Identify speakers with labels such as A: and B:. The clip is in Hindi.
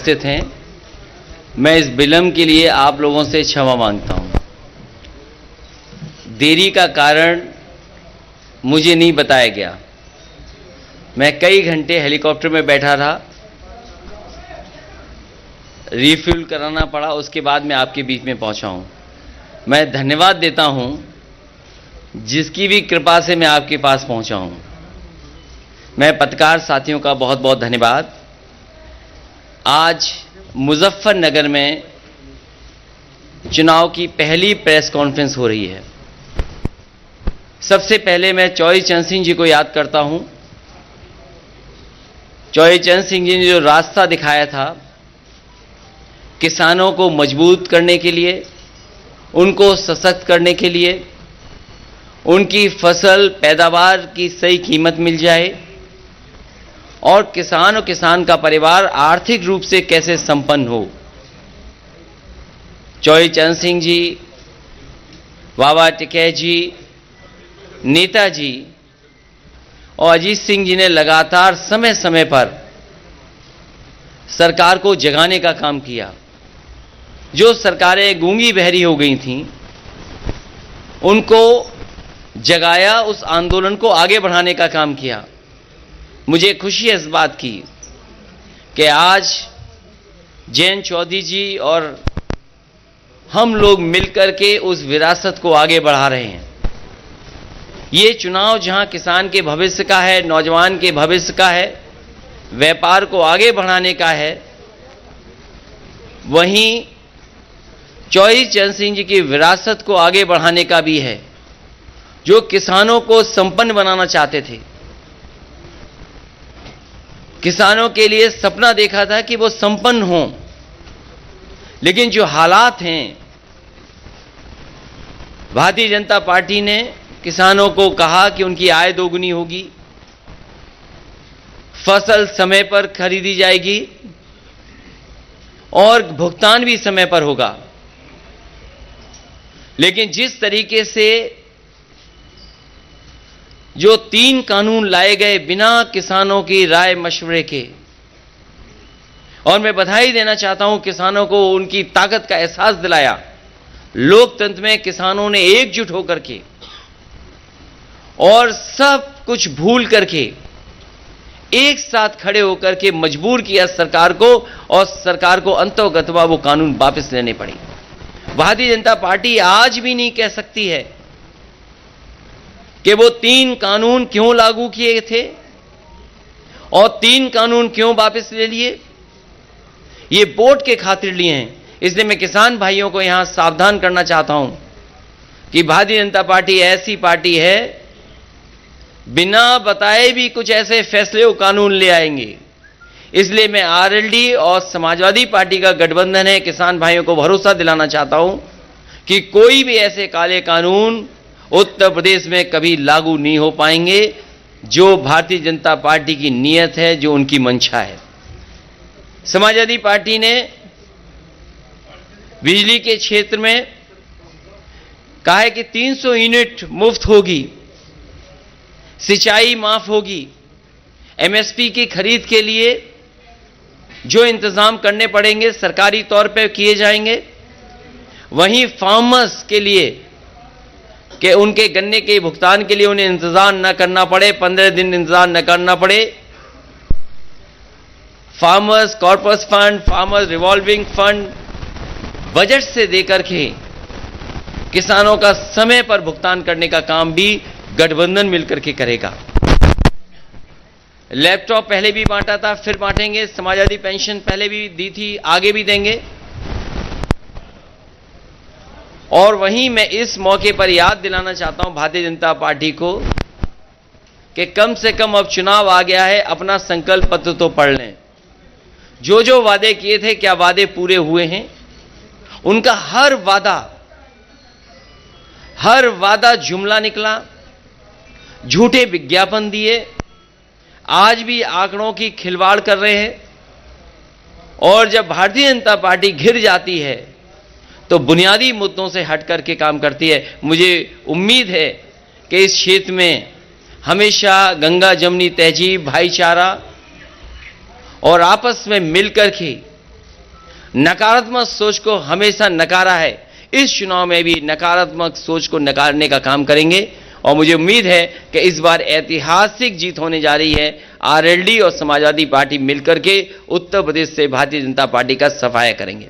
A: उपस्थित हैं, मैं इस विलंब के लिए आप लोगों से क्षमा मांगता हूं। देरी का कारण मुझे नहीं बताया गया। मैं कई घंटे हेलीकॉप्टर में बैठा रहा, रिफ्यूल कराना पड़ा, उसके बाद मैं आपके बीच में पहुंचा हूं। मैं धन्यवाद देता हूं जिसकी भी कृपा से मैं आपके पास पहुंचा हूं। मैं पत्रकार साथियों का बहुत बहुत धन्यवाद। आज मुजफ्फरनगर में चुनाव की पहली प्रेस कॉन्फ्रेंस हो रही है। सबसे पहले मैं चौधरी चरण सिंह जी को याद करता हूं। चौधरी चरण सिंह जी ने जो रास्ता दिखाया था किसानों को मजबूत करने के लिए, उनको सशक्त करने के लिए, उनकी फसल पैदावार की सही कीमत मिल जाए और किसान का परिवार आर्थिक रूप से कैसे संपन्न हो। चौधरी चरण सिंह जी, बाबा टिकैत जी, नेताजी और अजीत सिंह जी ने लगातार समय समय पर सरकार को जगाने का काम किया। जो सरकारें गूंगी बहरी हो गई थीं, उनको जगाया, उस आंदोलन को आगे बढ़ाने का काम किया। मुझे खुशी है इस बात की कि आज जयंत चौधरी जी और हम लोग मिलकर के उस विरासत को आगे बढ़ा रहे हैं। ये चुनाव जहां किसान के भविष्य का है, नौजवान के भविष्य का है, व्यापार को आगे बढ़ाने का है, वहीं चौधरी चरण सिंह जी की विरासत को आगे बढ़ाने का भी है, जो किसानों को संपन्न बनाना चाहते थे। किसानों के लिए सपना देखा था कि वो संपन्न हों, लेकिन जो हालात हैं, भारतीय जनता पार्टी ने किसानों को कहा कि उनकी आय दोगुनी होगी, फसल समय पर खरीदी जाएगी और भुगतान भी समय पर होगा। लेकिन जिस तरीके से जो 3 कानून लाए गए बिना किसानों की राय मशवरे के, और मैं बधाई देना चाहता हूं किसानों को, उनकी ताकत का एहसास दिलाया। लोकतंत्र में किसानों ने एकजुट होकर के और सब कुछ भूल करके एक साथ खड़े होकर के मजबूर किया सरकार को, और सरकार को अंततः वो कानून वापस लेने पड़े। भारतीय जनता पार्टी आज भी नहीं कह सकती है कि वो 3 कानून क्यों लागू किए थे और 3 कानून क्यों वापस ले लिए। ये वोट के खातिर लिए हैं। इसलिए मैं किसान भाइयों को यहां सावधान करना चाहता हूं कि भारतीय जनता पार्टी ऐसी पार्टी है, बिना बताए भी कुछ ऐसे फैसले और कानून ले आएंगे। इसलिए मैं आरएलडी और समाजवादी पार्टी का गठबंधन है, किसान भाइयों को भरोसा दिलाना चाहता हूं कि कोई भी ऐसे काले कानून उत्तर प्रदेश में कभी लागू नहीं हो पाएंगे, जो भारतीय जनता पार्टी की नीयत है, जो उनकी मंशा है। समाजवादी पार्टी ने बिजली के क्षेत्र में कहा है कि 300 यूनिट मुफ्त होगी, सिंचाई माफ होगी, एमएसपी की खरीद के लिए जो इंतजाम करने पड़ेंगे सरकारी तौर पर किए जाएंगे। वहीं फार्मर्स के लिए कि उनके गन्ने के भुगतान के लिए उन्हें इंतजार न करना पड़े, 15 दिन इंतजार न करना पड़े। Farmers corpus fund, farmers revolving fund budget से देकर के किसानों का समय पर भुगतान करने का काम भी गठबंधन मिलकर के करेगा। लैपटॉप पहले भी बांटा था, फिर बांटेंगे। समाजवादी पेंशन पहले भी दी थी, आगे भी देंगे। और वहीं मैं इस मौके पर याद दिलाना चाहता हूं भारतीय जनता पार्टी को कि कम से कम अब चुनाव आ गया है, अपना संकल्प पत्र तो पढ़ लें। जो जो वादे किए थे, क्या वादे पूरे हुए हैं? उनका हर वादा जुमला निकला, झूठे विज्ञापन दिए, आज भी आंकड़ों की खिलवाड़ कर रहे हैं। और जब भारतीय जनता पार्टी घिर जाती है तो बुनियादी मुद्दों से हट करके काम करती है। मुझे उम्मीद है कि इस क्षेत्र में हमेशा गंगा जमनी तहजीब, भाईचारा और आपस में मिलकर के नकारात्मक सोच को हमेशा नकारा है। इस चुनाव में भी नकारात्मक सोच को नकारने का काम करेंगे और मुझे उम्मीद है कि इस बार ऐतिहासिक जीत होने जा रही है। आरएलडी और समाजवादी पार्टी मिलकर के उत्तर प्रदेश से भारतीय जनता पार्टी का सफाया करेंगे।